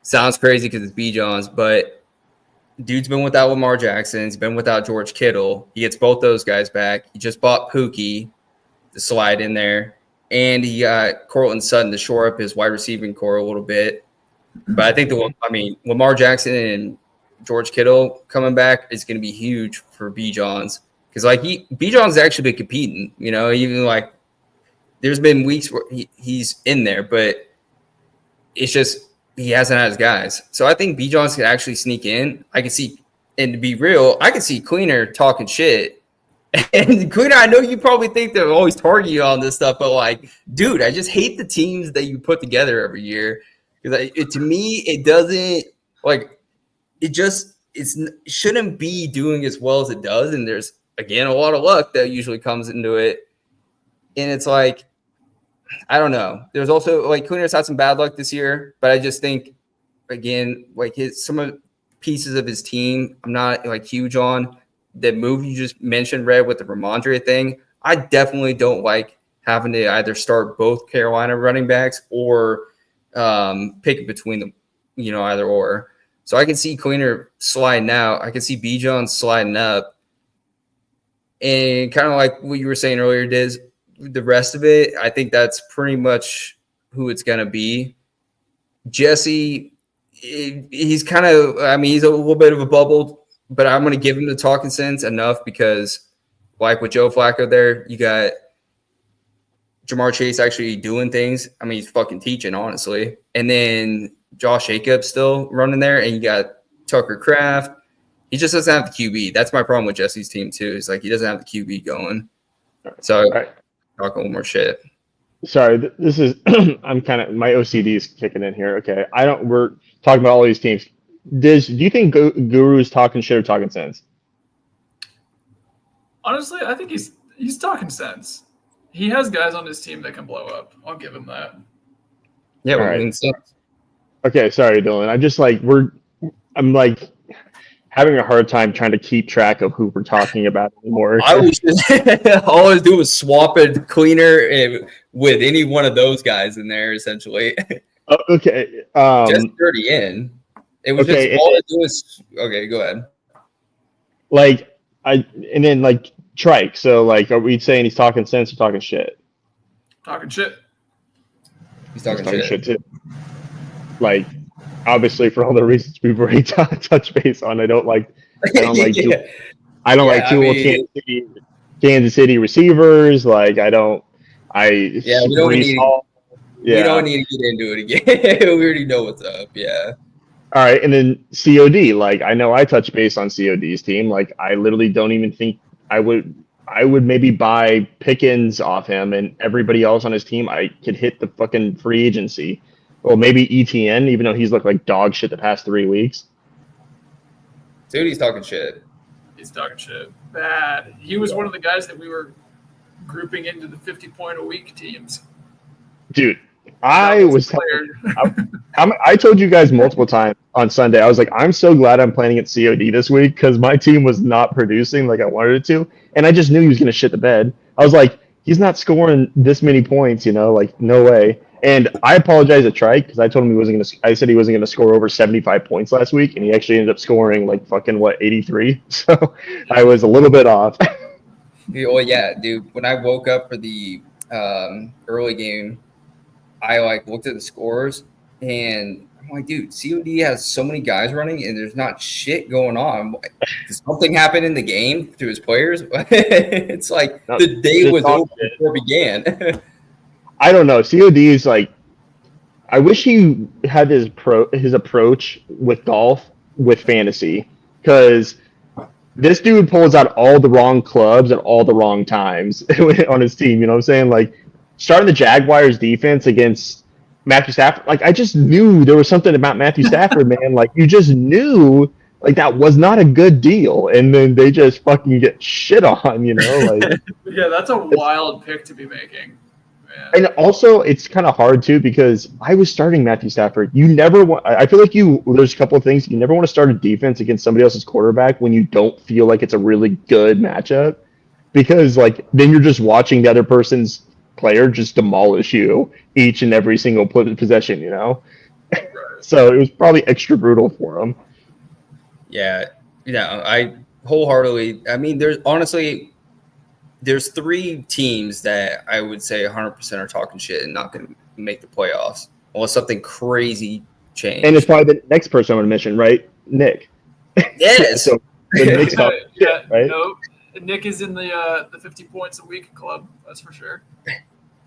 [SPEAKER 1] Sounds crazy because it's B. John's, but dude's been without Lamar Jackson. He's been without George Kittle. He gets both those guys back. He just bought Pookie to slide in there. And he got Cortland Sutton to shore up his wide receiving core a little bit. But I think Lamar Jackson and George Kittle coming back is going to be huge for B. Johns because B. Johns actually been competing. Even like there's been weeks where he's in there, but it's just he hasn't had his guys. So I think B. Johns can actually sneak in. I can see, and to be real, I can see Cleaner talking shit And Quinn, I know you probably think they're always targeting you on this stuff, but like, dude, I just hate the teams that you put together every year because to me, it doesn't like it shouldn't be doing as well as it does. And there's again a lot of luck that usually comes into it, and it's like I don't know. There's also like Kuner's had some bad luck this year, but I just think again like some of pieces of his team I'm not like huge on. The move you just mentioned, Red, with the Ramondre thing, I definitely don't like having to either start both Carolina running backs or pick between them, either or. So I can see Queener sliding out. I can see Bijan sliding up. And kind of like what you were saying earlier, Diz, the rest of it, I think that's pretty much who it's going to be. Jesse, he's kind of, he's a little bit of a bubble, but I'm going to give him the talking sense enough because, like with Joe Flacco there, you got Jamar Chase actually doing things. He's fucking teaching, honestly. And then Josh Jacobs still running there, and you got Tucker Kraft. He just doesn't have the QB. That's my problem with Jesse's team, too. Is like he doesn't have the QB going. So, talk a little more shit.
[SPEAKER 3] Sorry, this is I'm kind of my OCD is kicking in here. Okay, we're talking about all these teams. Do you think Guru's talking shit or talking sense?
[SPEAKER 2] Honestly, I think he's talking sense. He has guys on his team that can blow up. I'll give him that.
[SPEAKER 1] Yeah,
[SPEAKER 3] all right. Okay, sorry, Dylan. I'm like having a hard time trying to keep track of who we're talking about anymore.
[SPEAKER 1] I was all I was doing was swapping Cleaner with any one of those guys in there, essentially.
[SPEAKER 3] Okay.
[SPEAKER 1] Just 30 in. It was
[SPEAKER 3] okay,
[SPEAKER 1] just all I do is okay. Go ahead.
[SPEAKER 3] And then Trike. So are we saying he's talking sense or talking shit?
[SPEAKER 2] Talking shit.
[SPEAKER 1] He's talking shit
[SPEAKER 3] too. Obviously for all the reasons we've already touched base on. I don't like Kansas City receivers. We don't need
[SPEAKER 1] to get into it again. We already know what's up. Yeah.
[SPEAKER 3] All right, and then COD. I know I touched base on COD's team. I literally don't even think I would maybe buy Pickens off him, and everybody else on his team I could hit the fucking free agency. Well, maybe ETN, even though he's looked like dog shit the past 3 weeks.
[SPEAKER 1] Dude, he's talking shit.
[SPEAKER 2] He's talking shit. Bad. He was one of the guys that we were grouping into the 50-point-a-week teams.
[SPEAKER 3] Dude, I told you guys multiple times on Sunday, I was like, I'm so glad I'm playing at COD this week because my team was not producing like I wanted it to. And I just knew he was going to shit the bed. I was like, he's not scoring this many points, no way. And I apologize to Trike because I told him I said he wasn't going to score over 75 points last week. And he actually ended up scoring 83. So I was a little bit off.
[SPEAKER 1] Oh, yeah, dude. When I woke up for the early game, I looked at the scores and I'm like, dude, COD has so many guys running and there's not shit going on. Did something happen in the game to his players? It's like the day was over before it began.
[SPEAKER 3] I don't know. COD is I wish he had his approach with golf with fantasy because this dude pulls out all the wrong clubs at all the wrong times on his team. You know what I'm saying? Starting the Jaguars defense against Matthew Stafford, I just knew there was something about Matthew Stafford, man. You just knew that was not a good deal, and then they just fucking get shit on,
[SPEAKER 2] Yeah, that's a wild pick to be making. Man.
[SPEAKER 3] And also, it's kind of hard too because I was starting Matthew Stafford. You never want. I feel like there's a couple of things you never want to start a defense against somebody else's quarterback when you don't feel like it's a really good matchup, because then you're just watching the other person's player just demolish you each and every single possession,
[SPEAKER 2] Right.
[SPEAKER 3] So it was probably extra brutal for him.
[SPEAKER 1] Yeah, I wholeheartly. There's 3 teams that I would say 100% are talking shit and not going to make the playoffs unless something crazy changed.
[SPEAKER 3] And it's probably the next person I'm going to mention, right? Nick.
[SPEAKER 1] Yes.
[SPEAKER 3] So Nick's talking shit, right?
[SPEAKER 2] No, Nick is in the 50 points a week club. That's for sure.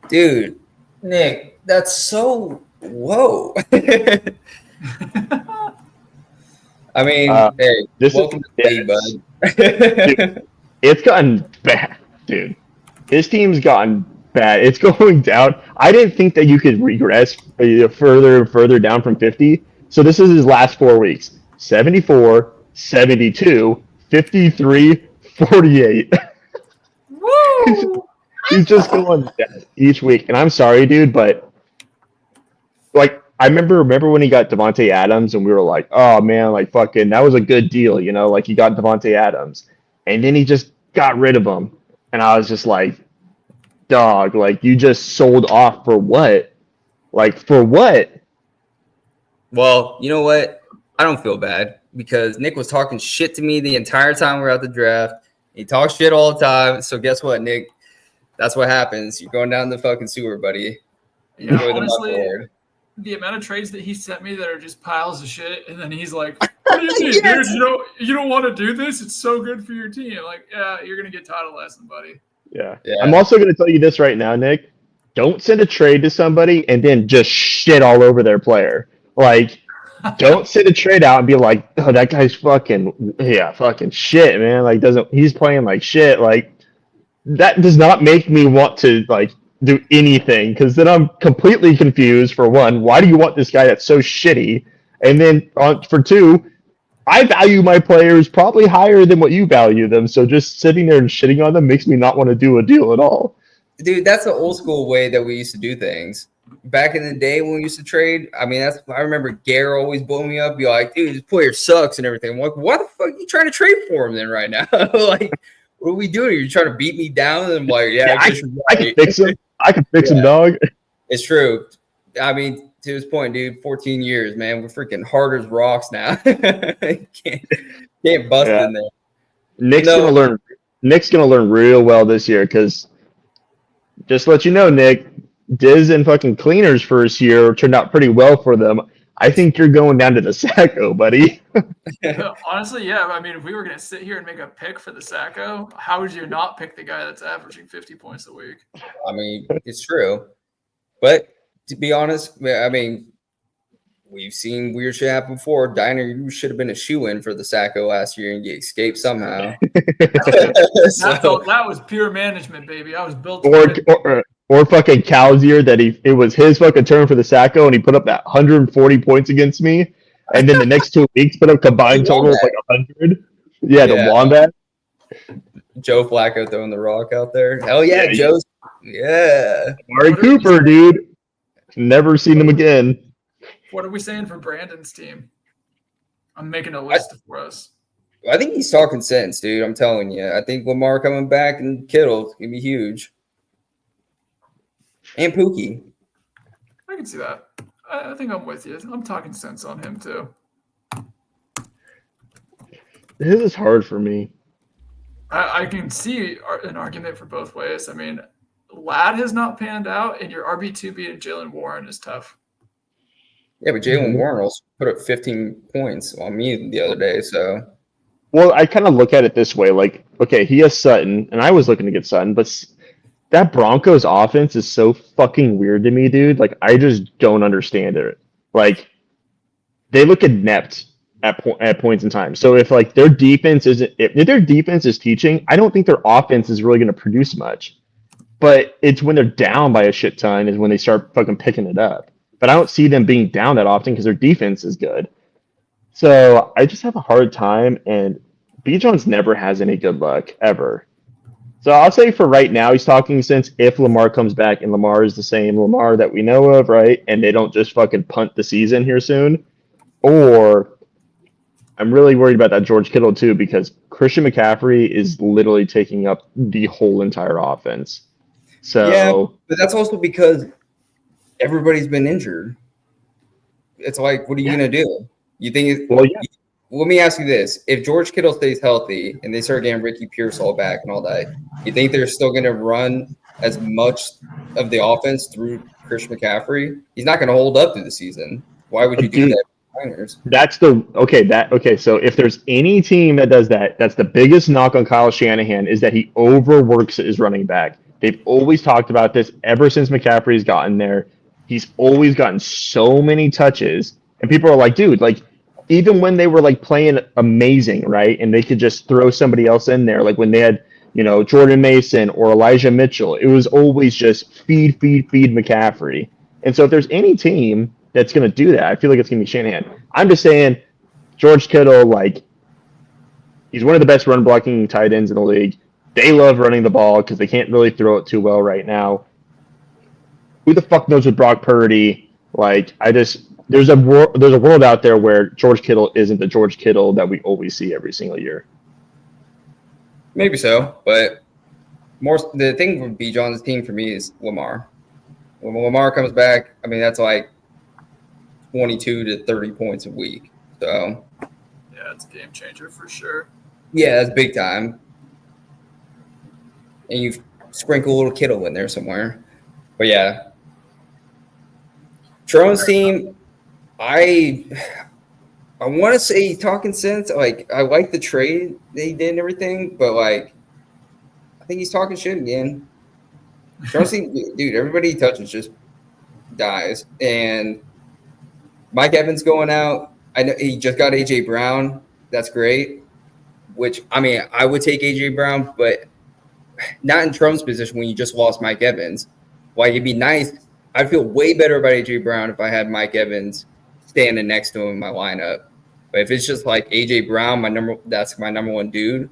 [SPEAKER 1] Dude, Nick, that's so low. Hey,
[SPEAKER 3] this
[SPEAKER 1] welcome to the league, bud.
[SPEAKER 3] It's gotten bad, dude. His team's gotten bad. It's going down. I didn't think that you could regress further and further down from 50. So this is his last 4 weeks. 74, 72, 53, 48.
[SPEAKER 2] Woo!
[SPEAKER 3] He's just going down each week. And I'm sorry, dude, but like I remember when he got Devontae Adams and we were like, oh man, like fucking that was a good deal, like he got Devontae Adams. And then he just got rid of him. And I was just like, dog, like you just sold off for what? Like for what?
[SPEAKER 1] Well, you know what? I don't feel bad because Nick was talking shit to me the entire time we were at the draft. He talks shit all the time. So guess what, Nick? That's what happens. You're going down the fucking sewer, buddy.
[SPEAKER 2] Yeah, honestly, the amount of trades that he sent me that are just piles of shit, and then he's like, "What do you mean,
[SPEAKER 1] Yes.
[SPEAKER 2] dude? You don't want to do this? It's so good for your team." Like, yeah, you're gonna get taught a lesson, buddy.
[SPEAKER 3] Yeah. I'm also gonna tell you this right now, Nick. Don't send a trade to somebody and then just shit all over their player. Like, don't send a trade out and be like, "Oh, that guy's fucking shit, man." Like, he's playing like shit. Like, that does not make me want to like do anything because then I'm completely confused. For one, why do you want this guy that's so shitty? And then for two, I value my players probably higher than what you value them. So just sitting there and shitting on them makes me not want to do a deal at all.
[SPEAKER 1] Dude, that's the old school way that we used to do things. Back in the day when we used to trade, I mean, I remember Gare always blowing me up, be like, dude, this player sucks and everything. I'm like, why the fuck are you trying to trade for him then right now? Like, what are we doing? You're trying to beat me down? And I'm like,
[SPEAKER 3] I can fix him. I can fix him, dog.
[SPEAKER 1] It's true. I mean, to his point, dude, 14 years, man. We're freaking hard as rocks now. can't bust in there.
[SPEAKER 3] Nick's gonna learn real well this year because just to let you know, Nick, Diz and fucking Cleaners first year turned out pretty well for them. I think you're going down to the Sacco, buddy.
[SPEAKER 2] Honestly, yeah. I mean, if we were going to sit here and make a pick for the Sacco, how would you not pick the guy that's averaging 50 points a week?
[SPEAKER 1] I mean, it's true. But to be honest, I mean, we've seen weird shit happen before. Diner, you should have been a shoe-in for the Sacco last year and you escaped somehow.
[SPEAKER 2] That was pure management, baby. I was built
[SPEAKER 3] or fucking Calzier that it was his fucking turn for the Sacco and he put up that 140 points against me. And then the next 2 weeks put up combined total of like 100. Yeah, the Wombat.
[SPEAKER 1] Joe Flacco throwing the rock out there. Hell yeah, Joe's. Yeah.
[SPEAKER 3] Amari Cooper, dude. Never seen him again.
[SPEAKER 2] What are we saying for Brandon's team? I'm making a list for us.
[SPEAKER 1] I think he's talking sense, dude. I'm telling you. I think Lamar coming back and Kittle's going to be huge. And Pookie.
[SPEAKER 2] I can see that. I think I'm with you. I'm talking sense on him, too.
[SPEAKER 3] This is hard for me.
[SPEAKER 2] I can see an argument for both ways. I mean, Ladd has not panned out, and your RB2 being Jalen Warren is tough.
[SPEAKER 1] Yeah, but Jalen Warren also put up 15 points on me the other day, so.
[SPEAKER 3] Well, I kind of look at it this way. Like, okay, he has Sutton, and I was looking to get Sutton, but that Broncos offense is so fucking weird to me, dude. Like, I just don't understand it. Like, they look inept at points in time. So if like their defense is teaching, I don't think their offense is really going to produce much. But it's when they're down by a shit ton is when they start fucking picking it up. But I don't see them being down that often because their defense is good. So I just have a hard time, and B. Jones never has any good luck ever. So I'll say for right now, he's talking sense if Lamar comes back and Lamar is the same Lamar that we know of, right? And they don't just fucking punt the season here soon. Or I'm really worried about that George Kittle too because Christian McCaffrey is literally taking up the whole entire offense. So
[SPEAKER 1] yeah, but that's also because everybody's been injured. It's like, what are you going to do? You think let me ask you this. If George Kittle stays healthy and they start getting Ricky Pearsall back and all that, you think they're still going to run as much of the offense through Christian McCaffrey? He's not going to hold up through the season. Why would you do that? So if there's any team that does that, that's the biggest knock on Kyle Shanahan is that he overworks his running back. They've always talked about this ever since McCaffrey's gotten there. He's always gotten so many touches, and people are like, dude, like even when they were like playing amazing, right, and they could just throw somebody else in there, like when they had
[SPEAKER 3] Jordan Mason or Elijah Mitchell. It was always just feed McCaffrey. And so if there's any team that's going to do that, I feel like it's going to be Shanahan. I'm just saying George Kittle, like, he's one of the best run blocking tight ends in the league. They love running the ball because they can't really throw it too well right now. Who the fuck knows with Brock Purdy? Like, there's a world out there where George Kittle isn't the George Kittle that we always see every single year.
[SPEAKER 1] Maybe so, but the thing with B. John's team for me is Lamar. When Lamar comes back, I mean, that's like 22 to 30 points a week. So,
[SPEAKER 2] yeah, it's a game changer for sure.
[SPEAKER 1] Yeah, that's big time. And you sprinkle a little Kittle in there somewhere. But yeah. Trone's team, I want to say talking sense. Like, I like the trade they did and everything, but like, I think he's talking shit again. Trone's team, dude, everybody he touches just dies. And Mike Evans going out. I know he just got AJ Brown. That's great. Which, I mean, I would take AJ Brown, but not in Trone's position when you just lost Mike Evans. Like, it'd be nice. I'd feel way better about AJ Brown if I had Mike Evans standing next to him in my lineup. But if it's just like AJ Brown, that's my number one dude.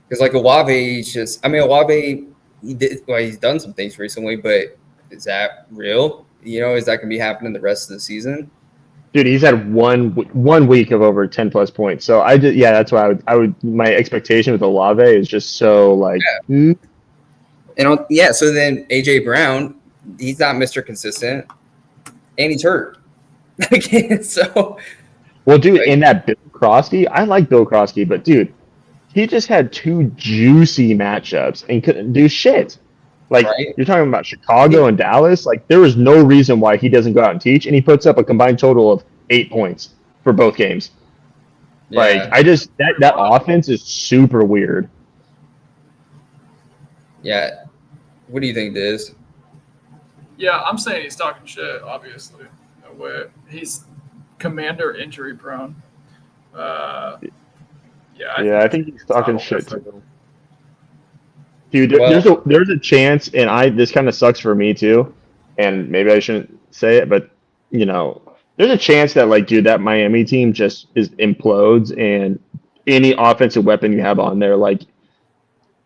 [SPEAKER 1] Because like Olave, Olave, he's done some things recently, but is that real? Is that gonna be happening the rest of the season?
[SPEAKER 3] Dude, he's had one week of over 10 plus points. So that's why I would my expectation with Olave is just so like.
[SPEAKER 1] Yeah. And so then AJ Brown, he's not Mr. Consistent, and he's hurt. So,
[SPEAKER 3] well, dude, in that Bill Crosby, I like Bill Crosby, but dude, he just had two juicy matchups and couldn't do shit. Like, right? You're talking about Chicago and Dallas. Like, there was no reason why he doesn't go out and teach, and he puts up a combined total of 8 points for both games. Yeah. Like, that offense is super weird.
[SPEAKER 1] Yeah. What do you think, Diz?
[SPEAKER 2] Yeah, I'm saying he's talking shit, obviously. No way. He's commander injury prone. I
[SPEAKER 3] think he's talking shit too. Dude, there's a chance, and this kind of sucks for me too, and maybe I shouldn't say it, but there's a chance that that Miami team just implodes, and any offensive weapon you have on there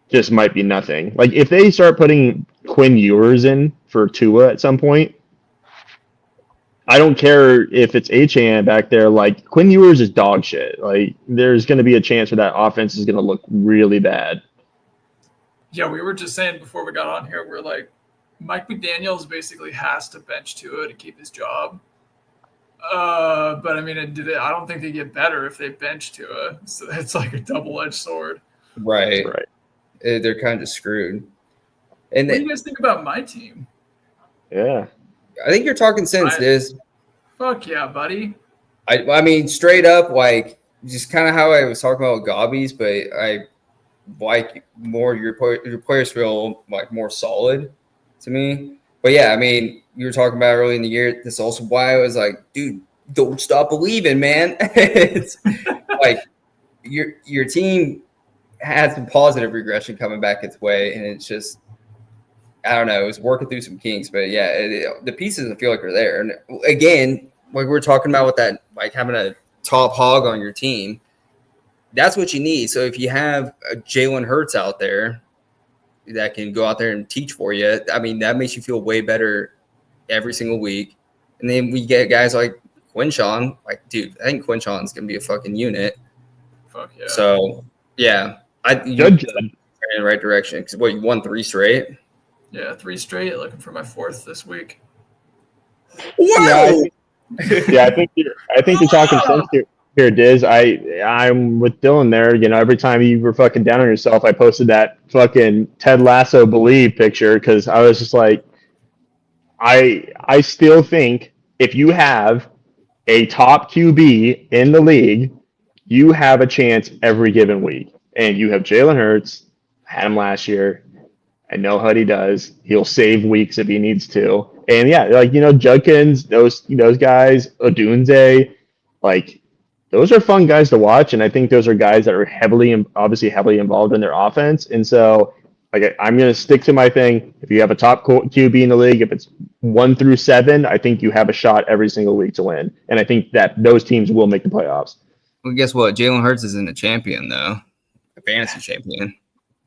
[SPEAKER 3] just might be nothing. Like, if they start putting Quinn Ewers in for Tua at some point, I don't care if it's Achane back there. Like, Quinn Ewers is dog shit. Like, there's going to be a chance where that offense is going to look really bad.
[SPEAKER 2] Yeah, we were just saying before we got on here, we're like, Mike McDaniels basically has to bench Tua to keep his job. But I mean, I don't think they get better if they bench Tua. So it's like a double-edged sword.
[SPEAKER 1] Right. They're kind of screwed. And
[SPEAKER 2] what do you guys think about my team?
[SPEAKER 3] Yeah.
[SPEAKER 1] I think you're talking sense, Diz.
[SPEAKER 2] Fuck yeah, buddy.
[SPEAKER 1] I mean, straight up, like, just kind of how I was talking about Gobbies, but I like more your players feel like more solid to me. But yeah, I mean, you were talking about early in the year. That's also why I was like, dude, don't stop believing, man. It's like your team had some positive regression coming back its way, and it's just, I don't know, it was working through some kinks. But yeah, the pieces I feel like are there. And again, like we were talking about with that, like having a top hog on your team. That's what you need. So if you have a Jalen Hurts out there that can go out there and teach for you, I mean, that makes you feel way better every single week. And then we get guys like Quinshawn. Like, dude, I think Quinshawn's going to be a fucking unit.
[SPEAKER 2] Fuck yeah.
[SPEAKER 1] So, yeah. You're in the right direction. Because, you won 3 straight?
[SPEAKER 2] Yeah, 3 straight. Looking for my 4th this week.
[SPEAKER 1] Whoa!
[SPEAKER 3] Yeah, I think you're talking sense here, Diz. I'm with Dylan there. Every time you were fucking down on yourself, I posted that fucking Ted Lasso Believe picture because I was just like, I still think if you have a top QB in the league, you have a chance every given week. And you have Jalen Hurts, had him last year. I know what he does. He'll save weeks if he needs to. And yeah, Judkins, those guys, Odunze, those are fun guys to watch, and I think those are guys that are obviously heavily involved in their offense. And so, like, I'm going to stick to my thing. If you have a top QB in the league, if it's 1 through 7, I think you have a shot every single week to win. And I think that those teams will make the playoffs.
[SPEAKER 1] Well, guess what? Jalen Hurts isn't a champion, though. A fantasy champion.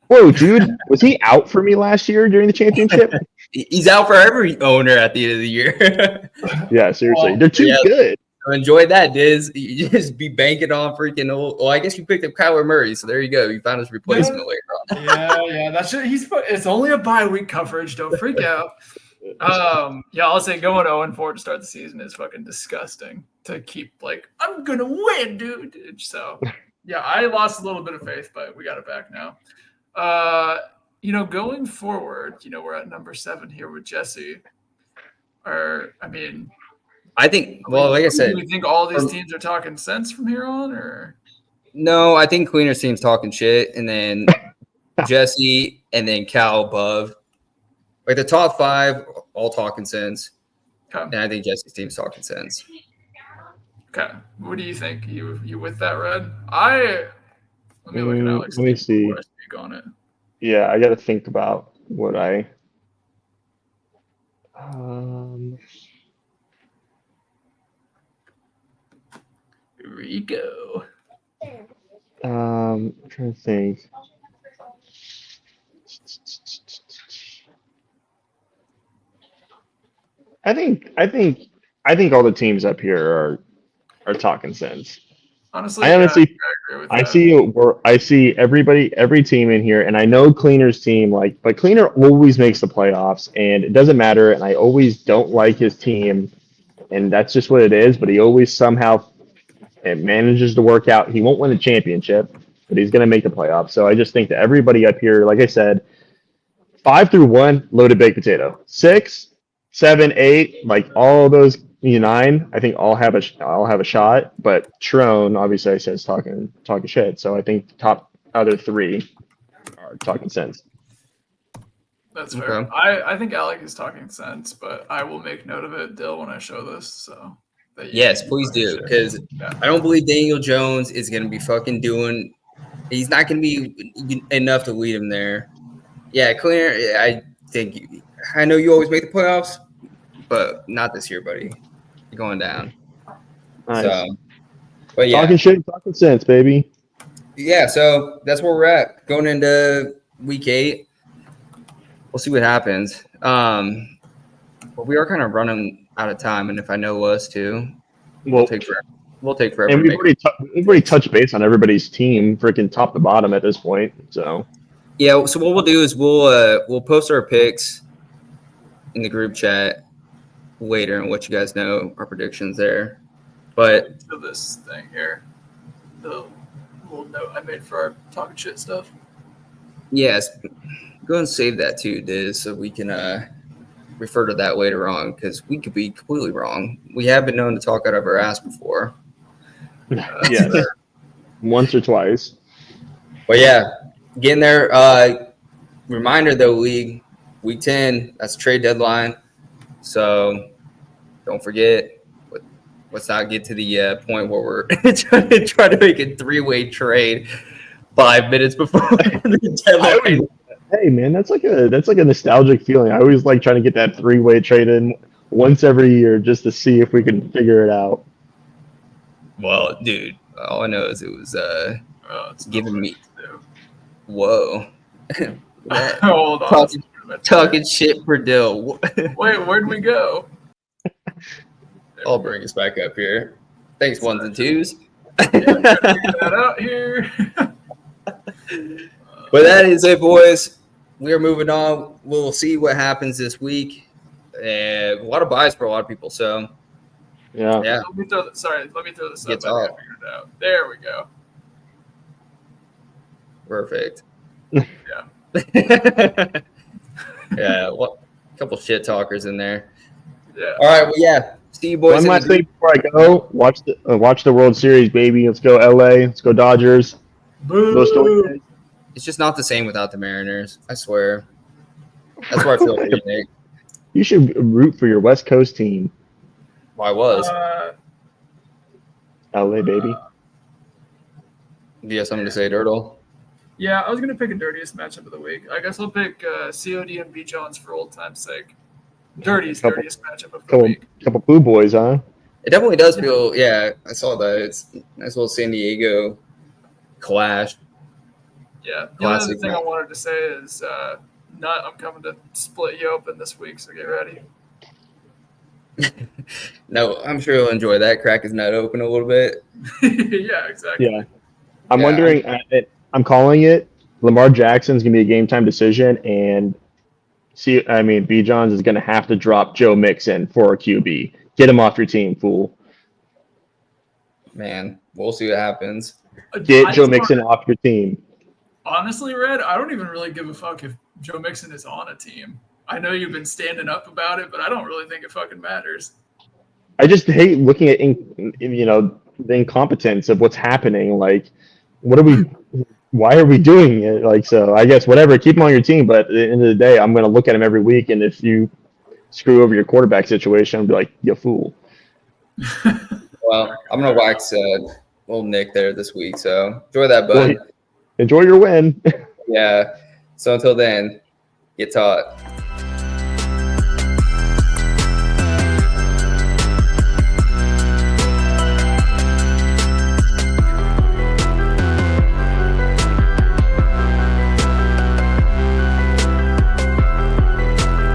[SPEAKER 3] Whoa, dude. Was he out for me last year during the championship?
[SPEAKER 1] He's out for every owner at the end of the year.
[SPEAKER 3] Yeah, seriously. They're too good.
[SPEAKER 1] I enjoyed that, Diz. You just be banking on freaking old. Well, I guess you picked up Kyler Murray, so there you go. You found his replacement later on.
[SPEAKER 2] Yeah. That's it. It's only a bye week coverage. Don't freak out. I'll say going 0-4 to start the season is fucking disgusting. To keep I'm gonna win, dude. So yeah, I lost a little bit of faith, but we got it back now. Going forward, we're at number 7 here with Jesse.
[SPEAKER 1] I think, like I said,
[SPEAKER 2] do you think all these teams are talking sense from here on, or?
[SPEAKER 1] No, I think Cleaner's team's talking shit, and then Jesse, and then Cal above. Like the top 5, all talking sense.
[SPEAKER 2] Okay.
[SPEAKER 1] And I think Jesse's team's talking sense.
[SPEAKER 2] Okay. What do you think? You with that, Red? Let me look at Alex.
[SPEAKER 3] Let me see.
[SPEAKER 2] Before I speak on it.
[SPEAKER 3] Yeah, I got to think about what I.
[SPEAKER 2] Rico.
[SPEAKER 3] I'm trying to think. I think all the teams up here are talking sense.
[SPEAKER 2] Honestly,
[SPEAKER 3] I honestly,
[SPEAKER 2] I agree with that.
[SPEAKER 3] I see every team in here, and I know Cleaner's team, but Cleaner always makes the playoffs, and it doesn't matter. And I always don't like his team, and that's just what it is. But he always somehow manages to work out. He won't win the championship, but he's going to make the playoffs. So I just think that everybody up here, like I said, 5 through 1, loaded baked potato. 6, 7, 8, all those 9, I think all have a shot. But Trone, obviously, I said is talking shit. So I think the top other 3 are talking sense.
[SPEAKER 2] That's fair. Okay. I think Alec is talking sense, but I will make note of it, Dill, when I show this. So.
[SPEAKER 1] Yes, please do, because I don't believe Daniel Jones is going to be fucking doing. He's not going to be enough to lead him there. Yeah, Cleaner. I know you always make the playoffs, but not this year, buddy. You're going down.
[SPEAKER 3] Nice.
[SPEAKER 1] So, but yeah,
[SPEAKER 3] talking shit, talking sense, baby.
[SPEAKER 1] Yeah, so that's where we're at going into week 8. We'll see what happens. But we are kind of running out of time, and if I know us too, we'll take forever.
[SPEAKER 3] And we've already touched base on everybody's team, freaking top to bottom at this point. So
[SPEAKER 1] yeah, so what we'll do is we'll post our picks in the group chat later and let you guys know our predictions there. But
[SPEAKER 2] to this thing here, the little note I made for our talking shit stuff.
[SPEAKER 1] Yes, go and save that too, Diz, so we can refer to that later on, because we could be completely wrong. We have been known to talk out of our ass before.
[SPEAKER 3] Yes. Once or twice.
[SPEAKER 1] But yeah, getting there. Reminder though, league week 10, that's trade deadline. So don't forget. Let's not get to the point where we're trying to make a 3-way trade 5 minutes before the deadline.
[SPEAKER 3] Hey man, that's like a nostalgic feeling. I always like trying to get that 3-way trade in once every year just to see if we can figure it out.
[SPEAKER 1] Well, dude, all I know is it was giving me. Whoa.
[SPEAKER 2] Hold on.
[SPEAKER 1] Talking shit for Dill.
[SPEAKER 2] Wait, where'd we go?
[SPEAKER 1] I'll bring us back up here. Thanks, ones and twos.
[SPEAKER 2] Figure that out here.
[SPEAKER 1] But that is it, boys. We are moving on. We'll see what happens this week. A lot of buys for a lot of people. So,
[SPEAKER 3] yeah.
[SPEAKER 2] Let me throw this up. I figured it out. There we go.
[SPEAKER 1] Perfect.
[SPEAKER 2] Yeah.
[SPEAKER 1] Yeah. Well, a couple shit talkers in there.
[SPEAKER 2] Yeah.
[SPEAKER 1] All right. Well, yeah. See you boys.
[SPEAKER 3] One last thing before I go. Watch the World Series, baby. Let's go LA. Let's go Dodgers.
[SPEAKER 2] Boo.
[SPEAKER 1] It's just not the same without the Mariners. I swear. That's where I feel like Nick.
[SPEAKER 3] You should root for your West Coast team.
[SPEAKER 1] Well, I was.
[SPEAKER 3] LA, baby.
[SPEAKER 1] Do you have something to say, Dirtle?
[SPEAKER 2] Yeah, I was gonna pick a dirtiest matchup of the week. I guess I'll pick COD and B Johns for old time's sake. Dirtiest matchup of the week.
[SPEAKER 3] Couple poo boys, huh?
[SPEAKER 1] It definitely does feel. Yeah, I saw that. It's a nice little San Diego clash.
[SPEAKER 2] Yeah. The only other thing I wanted to say is, I'm coming to split you open this week, so get ready.
[SPEAKER 1] No, I'm sure you'll enjoy that. Crack his nut open a little bit.
[SPEAKER 2] Yeah, exactly.
[SPEAKER 3] Yeah. I'm wondering. I'm calling it. Lamar Jackson's gonna be a game time decision, and B. Johns is gonna have to drop Joe Mixon for a QB. Get him off your team, fool.
[SPEAKER 1] Man, we'll see what happens.
[SPEAKER 3] Get Joe Mixon off your team.
[SPEAKER 2] Honestly, Red, I don't even really give a fuck if Joe Mixon is on a team. I know you've been standing up about it, but I don't really think it fucking matters.
[SPEAKER 3] I just hate looking at the incompetence of what's happening. Like, why are we doing it? Like, so I guess whatever, keep him on your team. But at the end of the day, I'm going to look at him every week, and if you screw over your quarterback situation, I'll be like, you fool.
[SPEAKER 1] Well, I'm going to wax little Nick there this week. So enjoy that, bud.
[SPEAKER 3] Enjoy your win.
[SPEAKER 1] Yeah. So until then, get taught.